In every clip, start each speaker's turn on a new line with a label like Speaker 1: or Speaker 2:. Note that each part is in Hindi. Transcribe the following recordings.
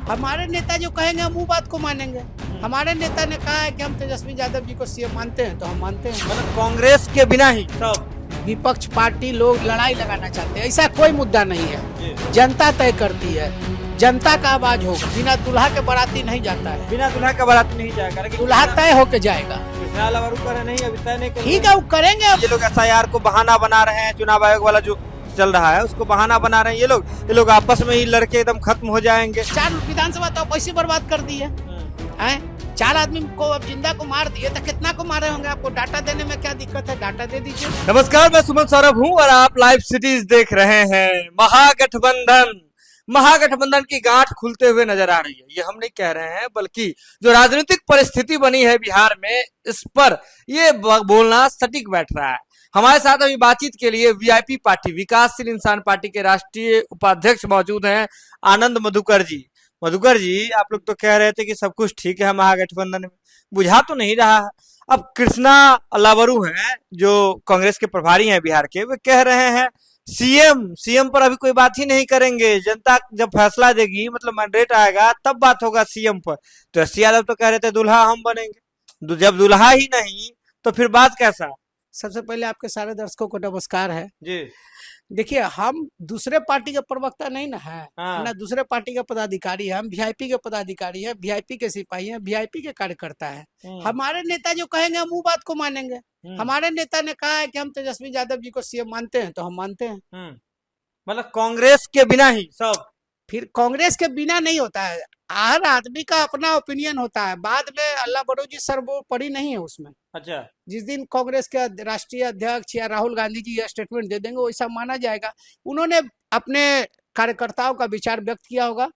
Speaker 1: हमारे नेता जो कहेंगे हम वो बात को मानेंगे। हमारे नेता ने कहा है कि हम तेजस्वी यादव जी को सीएम मानते हैं तो हम मानते हैं।
Speaker 2: मतलब कांग्रेस के बिना ही सब
Speaker 1: विपक्ष पार्टी लोग लड़ाई लगाना चाहते हैं, ऐसा कोई मुद्दा नहीं है। जनता तय करती है, जनता का आवाज होगा। बिना दुल्हा के बाराती नहीं जाता है,
Speaker 2: बिना दुल्हा का बाराती नहीं जाएगा, लेकिन
Speaker 1: दुल्हा तय होके जाएगा।
Speaker 2: नहीं अभी तय नहीं करेंगे।
Speaker 1: ठीक है, वो करेंगे।
Speaker 2: ये लोग एसआईआर को बहाना बना रहे हैं, चुनाव आयोग वाला जो चल रहा है उसको बहाना बना रहे हैं। ये लोग आपस में ही लड़के एकदम खत्म हो जाएंगे।
Speaker 1: 4 विधानसभा तो पैसे बर्बाद कर दिए हैं। 4 आदमी को अब जिंदा को मार दिए तो कितना को मारे होंगे? आपको डाटा देने में क्या दिक्कत है? डाटा दे दीजिए।
Speaker 2: नमस्कार, मैं सुमन सौरभ हूँ और आप लाइव सिटीज देख रहे हैं। महागठबंधन की गांठ खुलते हुए नजर आ रही है। ये हम नहीं कह रहे हैं, बल्कि जो राजनीतिक परिस्थिति बनी है बिहार में, इस पर ये बोलना सटीक बैठ रहा है। हमारे साथ अभी बातचीत के लिए वीआईपी पार्टी, विकासशील इंसान पार्टी के राष्ट्रीय उपाध्यक्ष मौजूद हैं, आनंद मधुकर जी। मधुकर जी, आप लोग तो कह रहे थे कि सब कुछ ठीक है महागठबंधन में, बुझा तो नहीं रहा है। अब कृष्णा अल्लावरू हैं जो कांग्रेस के प्रभारी हैं बिहार के, वे कह रहे हैं सीएम पर अभी कोई बात ही नहीं करेंगे। जनता जब फैसला देगी, मतलब मैंडेट आएगा, तब बात होगा सीएम पर। तो एस यादव तो कह रहे थे दुल्हा हम बनेंगे। जब दुल्हा ही नहीं तो फिर बात कैसा?
Speaker 1: सबसे पहले आपके सारे दर्शकों को नमस्कार है
Speaker 2: जी।
Speaker 1: देखिए, हम दूसरे पार्टी के प्रवक्ता नहीं ना है,
Speaker 2: हाँ।
Speaker 1: ना दूसरे पार्टी के पदाधिकारी है। हम वीआईपी के पदाधिकारी है, वीआईपी के सिपाही हैं, वीआईपी के कार्यकर्ता है। हमारे नेता जो कहेंगे हम वो बात को मानेंगे। हमारे नेता ने कहा है कि हम तेजस्वी यादव जी को सीएम मानते हैं तो हम मानते हैं।
Speaker 2: मतलब कांग्रेस के बिना ही सब।
Speaker 1: फिर कांग्रेस के बिना नहीं होता है। हर आदमी का अपना ओपिनियन होता है। बाद में अल्लाह जी सर्वोपरि नहीं है उसमें।
Speaker 2: अच्छा।
Speaker 1: जिस दिन कांग्रेस के राष्ट्रीय अध्यक्ष या राहुल गांधी जी यह स्टेटमेंट दे देंगे वैसा माना जाएगा। उन्होंने अपने कार्यकर्ताओं का विचार व्यक्त किया होगा।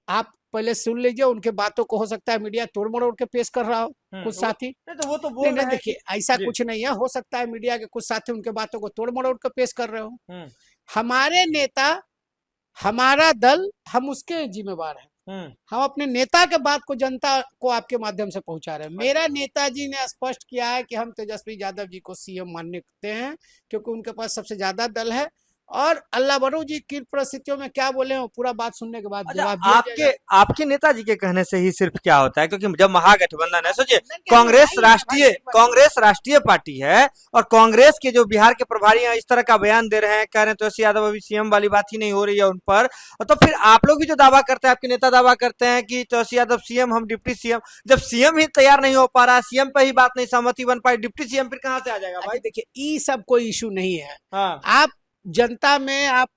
Speaker 1: आप पहले सुन लीजिए, उनके बातों को हो सकता है मीडिया तोड़ मरोड़ के पेश कर रहा हो कुछ साथी।
Speaker 2: तो वो तो बोल रहे हैं।
Speaker 1: देखिए, ऐसा कुछ नहीं है। हो सकता है मीडिया के कुछ साथी उनके बातों को तोड़ मरोड़ के पेश कर रहे हो। हमारे नेता, हमारा दल, हम उसके जिम्मेवार हैं। हम अपने नेता के बात को जनता को आपके माध्यम से पहुंचा रहे हैं। मेरा नेताजी ने स्पष्ट किया है कि हम तेजस्वी यादव जी को सीएम मानते हैं क्योंकि उनके पास सबसे ज्यादा दल है। और अल्लाह जी किन परिस्थितियों में क्या बोले हो, पूरा बात सुनने के बाद जवाब दिया
Speaker 2: आपके नेताजी के कहने से ही सिर्फ क्या होता है? क्योंकि जब महागठबंधन है, सोचिए कांग्रेस राष्ट्रीय पार्टी है और कांग्रेस के जो बिहार के प्रभारी हैं इस तरह का बयान दे रहे हैं, कह रहे हैं तेजस्वी यादव अभी सीएम वाली बात ही नहीं हो रही है उन पर। तो फिर आप लोग भी जो दावा करते हैं, आपके नेता दावा करते हैं कि तेजस्वी यादव सीएम, हम डिप्टी सीएम, जब सीएम ही तैयार नहीं हो पा रहा, सीएम पे ही बात नहीं सहमति बन पाई, डिप्टी सीएम फिर कहां से आ जाएगा भाई?
Speaker 1: देखिए, ये सब कोई इशू नहीं है। आप जनता में, आप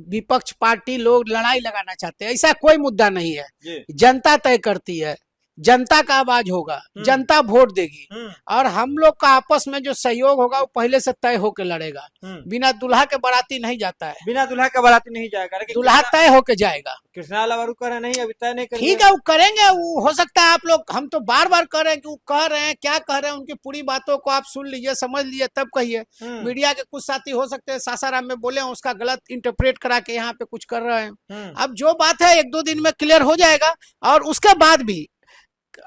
Speaker 1: विपक्ष पार्टी लोग लड़ाई लगाना चाहते हैं, ऐसा कोई मुद्दा नहीं है। जनता तय करती है, जनता का आवाज होगा, जनता वोट देगी। और हम लोग का आपस में जो सहयोग होगा वो पहले से तय होके लड़ेगा। बिना दुल्हा के बाराती नहीं जाता है,
Speaker 2: बिना दुल्हा का बाराती नहीं जाएगा, लेकिन
Speaker 1: दुल्हा तय होके जाएगा।
Speaker 2: कृष्णा अल्लावरू कह रहे नहीं अभी तय नहीं करेंगे।
Speaker 1: ठीक है, वो करेंगे। वो हो सकता है आप लोग, हम तो बार बार कह रहे हैं कि वो कह रहे हैं, क्या कह रहे हैं, उनकी पूरी बातों को आप सुन लीजिए, समझ लीजिए, तब कहिए। मीडिया के कुछ साथी हो सकते हैं सासाराम में बोले, उसका गलत इंटरप्रेट करा के यहाँ पे कुछ कर रहे हैं। अब जो बात है 1-2 दिन में क्लियर हो जाएगा। और उसके बाद भी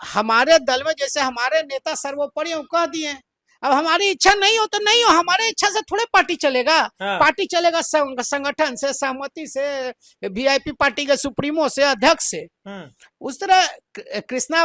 Speaker 1: हमारे दल में जैसे हमारे नेता सर्वोपरि कह दिए, अब हमारी इच्छा नहीं हो तो नहीं हो। हमारे इच्छा से थोड़े पार्टी चलेगा। पार्टी चलेगा संगठन से, सहमति से, वीआईपी पार्टी के सुप्रीमो से, अध्यक्ष से। उस तरह कृष्णा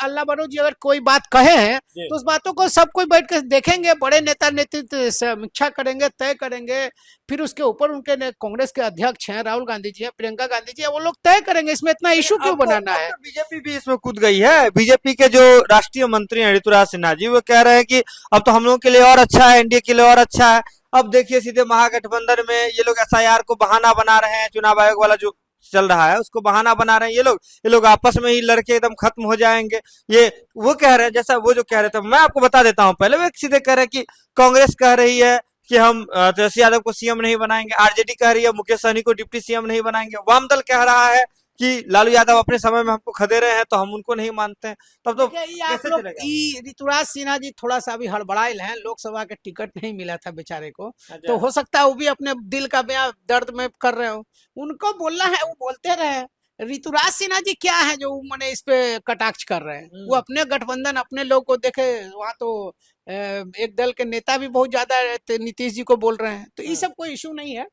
Speaker 1: अल्लावरू जी अगर कोई बात कहे हैं तो उस बातों को सब कोई बैठ कर देखेंगे। बड़े नेता नेतृत्व समीक्षा करेंगे, तय करेंगे। फिर उसके ऊपर उनके कांग्रेस के अध्यक्ष हैं, राहुल गांधी जी हैं, प्रियंका गांधी जी हैं, वो लोग तय करेंगे। इसमें इतना इशू क्यों बनाना है?
Speaker 2: बीजेपी भी इसमें कूद गई है। बीजेपी के जो राष्ट्रीय मंत्री हैं ऋतुराज सिन्हा जी, वो कह रहे हैं कि अब तो हम लोगों के लिए और अच्छा है, एनडीए के लिए और अच्छा है। अब देखिए, सीधे महागठबंधन में ये लोग एसआईआर को बहाना बना रहे हैं, चुनाव आयोग वाला जो चल रहा है उसको बहाना बना रहे हैं। ये लोग आपस में ही लड़के एकदम खत्म हो जाएंगे। ये वो कह रहे हैं, जैसा वो जो कह रहे थे, मैं आपको बता देता हूं। पहले वो सीधे कह रहे हैं कि कांग्रेस कह रही है कि हम तेजस्वी यादव को सीएम नहीं बनाएंगे, आरजेडी कह रही है मुकेश सहनी को डिप्टी सीएम नहीं बनाएंगे, वाम दल कह रहा है कि लालू यादव अपने समय में हमको खदे रहे हैं तो हम उनको नहीं मानते हैं। तब तो कैसे चलेगा?
Speaker 1: ऋतुराज सिन्हा जी थोड़ा सा अभी हड़बड़ाइल हैं। लोकसभा के टिकट नहीं मिला था बेचारे को, तो हो सकता है वो भी अपने दिल का बयां दर्द में कर रहे हो। उनको बोलना है, वो बोलते रहे। ऋतुराज सिन्हा जी क्या है जो मैंने इस पे कटाक्ष कर रहे हैं? वो अपने गठबंधन, अपने लोग को देखे। वहां तो एक दल के नेता भी बहुत ज्यादा नीतीश जी को बोल रहे हैं, तो ये सब कोई इशू नहीं है।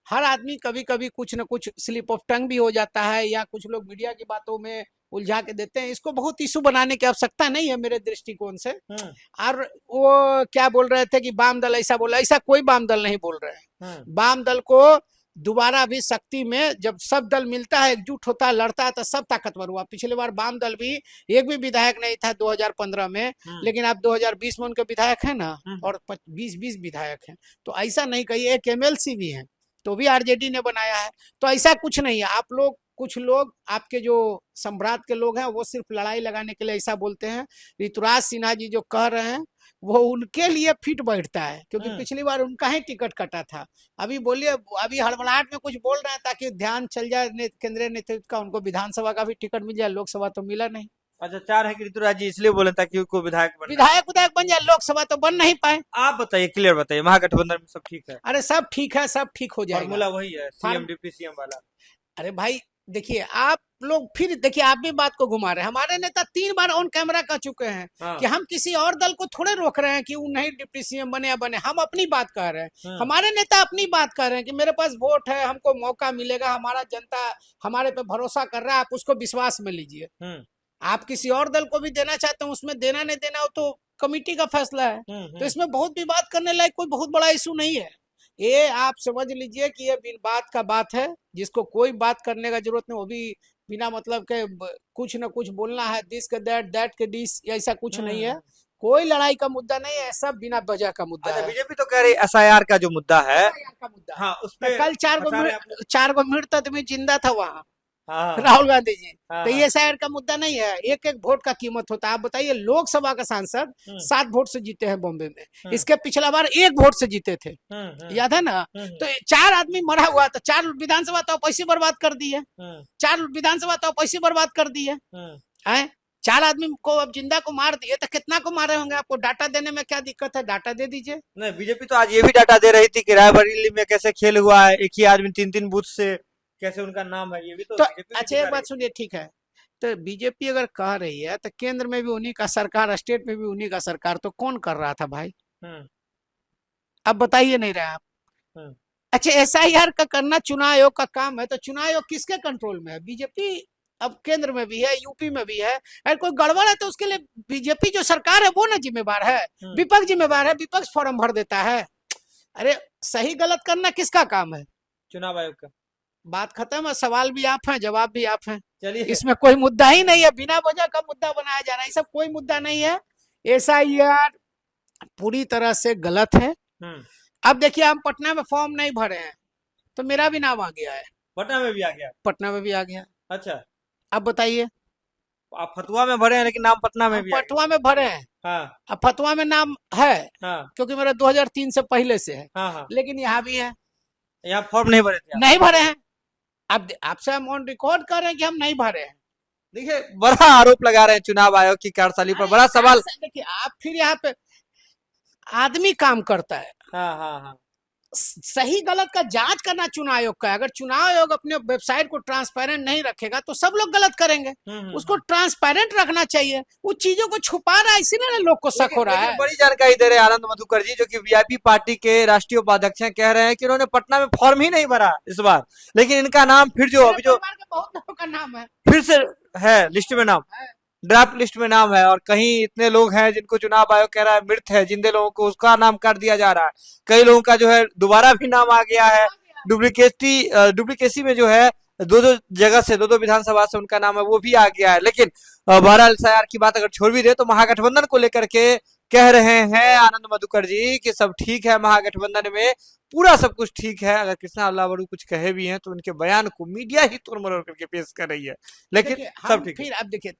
Speaker 1: हर आदमी कभी कभी कुछ न कुछ स्लिप ऑफ टंग भी हो जाता है, या कुछ लोग मीडिया की बातों में उलझा के देते हैं। इसको बहुत इशू बनाने की आवश्यकता नहीं है मेरे दृष्टिकोण से। और वो क्या बोल रहे थे कि वाम दल ऐसा बोला, ऐसा कोई वाम दल नहीं बोल रहे हैं। वाम दल को दोबारा भी शक्ति में जब सब दल मिलता है, एकजुट होता है, लड़ता है, तो सब ताकतवर हुआ। पिछले बार वाम दल भी एक भी विधायक नहीं था 2015 में, लेकिन अब 2020 में उनके विधायक है ना, और 20 विधायक हैं। तो ऐसा नहीं कहिए, एक एमएलसी भी है तो भी आरजेडी ने बनाया है। तो ऐसा कुछ नहीं है। आप लोग, कुछ लोग आपके जो सम्राट के लोग हैं, वो सिर्फ लड़ाई लगाने के लिए ऐसा बोलते हैं। ऋतुराज सिन्हा जी जो कह रहे हैं वो उनके लिए फिट बैठता है, क्योंकि पिछली बार उनका ही टिकट कटा था। अभी बोलिए, अभी हड़बड़ाहट में कुछ बोल रहे हैं ताकि ध्यान चल जाए केंद्रीय नेतृत्व का, उनको विधानसभा का भी टिकट मिल जाए, लोकसभा तो मिला नहीं।
Speaker 2: अच्छा, 4 है कि ऋतुराज जी इसलिए बोले ताकि उनको विधायक
Speaker 1: विधायक बन जाए, लोकसभा तो बन नहीं पाए।
Speaker 2: आप बताइए, क्लियर बताइए, महागठबंधन में सब ठीक है?
Speaker 1: अरे सब ठीक है, सब ठीक हो जाएगा।
Speaker 2: फॉर्मूला वही है, सीएम डिप्टी सीएम वाला।
Speaker 1: अरे भाई देखिए, आप लोग फिर देखिए, आप भी बात को घुमा रहे हैं। हमारे नेता 3 बार ऑन कैमरा कह चुके हैं कि हम किसी और दल को थोड़े रोक रहे हैं कि वो नहीं डिप्टी सीएम बने या बने, हम अपनी बात कह रहे हैं। हमारे नेता अपनी बात कह रहे हैं कि मेरे पास वोट है, हमको मौका मिलेगा, हमारा जनता हमारे पे भरोसा कर रहा है, आप उसको विश्वास में लीजिए। आप किसी और दल को भी देना चाहते हैं, उसमें देना नहीं देना वो तो कमिटी का फैसला है। तो इसमें बहुत भी बात करने लायक कोई बहुत बड़ा इशू नहीं है। ये आप समझ लीजिए कि ये बिन बात का बात है, जिसको कोई बात करने का जरूरत नहीं। वो भी बिना मतलब के कुछ न कुछ बोलना है, दिस के दैट के दिस, ऐसा कुछ नहीं है। कोई लड़ाई का मुद्दा नहीं है, सब बिना वजह का मुद्दा है।
Speaker 2: बीजेपी तो कह रही एसआईआर का जो मुद्दा है,
Speaker 1: का मुद्दा,
Speaker 2: हाँ, उस पे
Speaker 1: कल 4 गो मृत आदमी जिंदा था वहाँ,
Speaker 2: हाँ,
Speaker 1: राहुल गांधी जी।
Speaker 2: हाँ,
Speaker 1: तो ये शहर का मुद्दा नहीं है, एक एक वोट का कीमत होता है। आप बताइए, लोकसभा का सांसद 7 वोट से जीते हैं बॉम्बे में, इसके पिछला बार 1 वोट से जीते थे, याद है ना। तो 4 आदमी मरा हुआ, तो 4 विधानसभा तो आप ऐसी बर्बाद कर दी है, 4 विधानसभा तो आप ऐसी बर्बाद कर दी है। 4 आदमी को अब जिंदा को मार दिए, तो कितना को मारे होंगे? आपको डाटा देने में क्या दिक्कत है? डाटा दे दीजिए।
Speaker 2: नहीं, बीजेपी तो आज ये भी डाटा दे रही थी कि रायबरेली में कैसे खेल हुआ है, एक ही आदमी 3-3 बूथ से कैसे उनका नाम है, ये भी तो
Speaker 1: अच्छा एक बात सुनिए, ठीक है, तो बीजेपी अगर कह रही है तो केंद्र में भी उन्हीं का सरकार, स्टेट में भी उन्हीं का सरकार, तो कौन कर रहा था भाई? अब बताइए नहीं रहे आप। अच्छा, एसआईआर का करना चुनाव आयोग का काम है, तो चुनाव आयोग किसके कंट्रोल में है? बीजेपी अब केंद्र में भी है, यूपी में भी है। अगर कोई गड़बड़ है तो उसके लिए बीजेपी जो सरकार है वो ना जिम्मेवार है, विपक्ष जिम्मेवार है, विपक्ष फॉर्म भर देता है। अरे सही गलत करना किसका काम है?
Speaker 2: चुनाव आयोग का।
Speaker 1: बात खत्म है, सवाल भी आप हैं, जवाब भी आप हैं।
Speaker 2: चलिए,
Speaker 1: इसमें कोई मुद्दा ही नहीं है, बिना वजह का मुद्दा बनाया जा रहा है, सब कोई मुद्दा नहीं है। एसआईआर पूरी तरह से गलत है। अब देखिए, हम पटना में फॉर्म नहीं भरे हैं तो मेरा भी नाम आ गया है।
Speaker 2: पटना में भी आ गया?
Speaker 1: पटना में भी आ गया।
Speaker 2: अच्छा,
Speaker 1: अब बताइए,
Speaker 2: आप फतुआ में भरे हैं लेकिन नाम पटना में भी
Speaker 1: फतुआ में भरे हैं।
Speaker 2: हाँ,
Speaker 1: अब फतुआ में नाम है,
Speaker 2: हाँ,
Speaker 1: क्योंकि मेरा 2003 से पहले से है।
Speaker 2: हाँ,
Speaker 1: लेकिन यहाँ भी है,
Speaker 2: यहाँ फॉर्म नहीं भरे थे?
Speaker 1: नहीं भरे हैं। अब आपसे हम ऑन रिकॉर्ड कर रहे हैं कि हम नहीं भरे हैं।
Speaker 2: देखिए, बड़ा आरोप लगा रहे हैं चुनाव आयोग की कार्यशैली पर, बड़ा सवाल।
Speaker 1: देखिए, आप फिर यहाँ पे आदमी काम करता है,
Speaker 2: हाँ, हाँ, हाँ,
Speaker 1: सही गलत का जांच करना चुनाव आयोग का है। अगर चुनाव आयोग अपने वेबसाइट को ट्रांसपेरेंट नहीं रखेगा तो सब लोग गलत करेंगे। उसको ट्रांसपेरेंट रखना चाहिए, उस चीजों को छुपा रहा है, इसीलिए लोग को शक हो रहा है।
Speaker 2: बड़ी जानकारी दे रहे हैं आनंद मधुकर जी, जो कि वीआईपी पार्टी के राष्ट्रीय उपाध्यक्ष हैं, कह रहे हैं कि उन्होंने पटना में फॉर्म ही नहीं भरा इस बार, लेकिन इनका नाम फिर जो अभी जो
Speaker 1: बहुत लोगों का नाम है,
Speaker 2: फिर से है लिस्ट में, नाम ड्राफ्ट लिस्ट में नाम है। और कहीं इतने लोग हैं जिनको चुनाव आयोग कह रहा है मृत है, जिंदे लोगों को उसका नाम काट दिया जा रहा है। कई लोगों का जो है दोबारा भी नाम आ गया है, डुप्लीकेसी में जो है 2-2 जगह से, 2-2 विधानसभा से उनका नाम है, वो भी आ गया है। लेकिन बहरहाल एसआईआर की बात अगर छोड़ भी दे तो महागठबंधन को लेकर के कह रहे हैं आनंद मधुकर जी कि सब ठीक है, महागठबंधन में पूरा सब कुछ ठीक है। अगर कृष्णा अल्लावरू कुछ कहे भी हैं तो उनके बयान को मीडिया ही तोड़ मरोड़ करके पेश कर रही है, लेकिन सब ठीक है।
Speaker 1: फिर अब देखिए,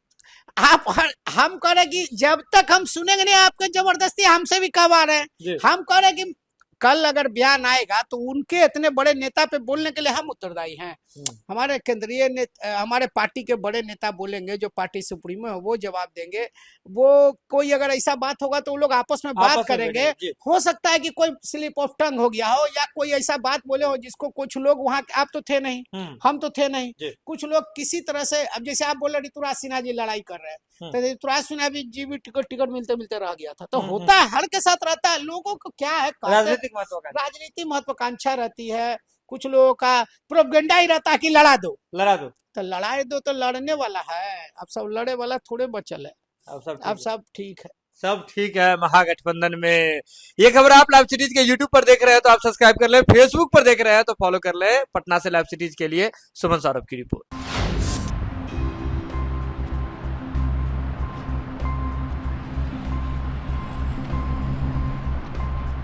Speaker 1: आप हम कह रहे कि जब तक हम सुनेंगे नहीं, आपके जबरदस्ती हमसे भी करवा रहे हैं। हम कह रहे कि कल अगर बयान आएगा तो उनके इतने बड़े नेता पे बोलने के लिए हम उत्तरदायी हैं। हमारे केंद्रीय नेता, हमारे पार्टी के बड़े नेता बोलेंगे, जो पार्टी सुप्रीमो है वो जवाब देंगे। वो कोई अगर ऐसा बात होगा तो वो लोग आपस में बात करेंगे। हो सकता है कि कोई स्लिप ऑफ टंग हो गया हो, या कोई ऐसा बात बोले हो जिसको कुछ लोग वहाँ, आप तो थे नहीं, हम तो थे नहीं, कुछ लोग किसी तरह से, अब जैसे आप बोले ऋतुराज सिन्हा जी लड़ाई कर रहे हैं, तो ऋतुराज सिन्हा भी जी भी टिकट मिलते मिलते रह गया था। तो होता है, हर के साथ रहता है। लोगों को क्या है, राजनीति महत्वाकांक्षा रहती है, कुछ लोगों का प्रोपेगेंडा ही रहता है कि लड़ा दो,
Speaker 2: लड़ा दो,
Speaker 1: तो लड़ाई दो, तो लड़ने वाला है, अब सब लड़े वाला थोड़े बचल है,
Speaker 2: अब सब
Speaker 1: अब
Speaker 2: ठीक है।
Speaker 1: सब ठीक है।
Speaker 2: सब ठीक है महागठबंधन में। ये खबर आप लाइव सिटीज के यूट्यूब पर देख रहे हैं तो आप सब्सक्राइब कर ले, फेसबुक पर देख रहे हैं तो फॉलो कर ले। पटना से लाइव सिटीज के लिए सुमन सौरभ की रिपोर्ट।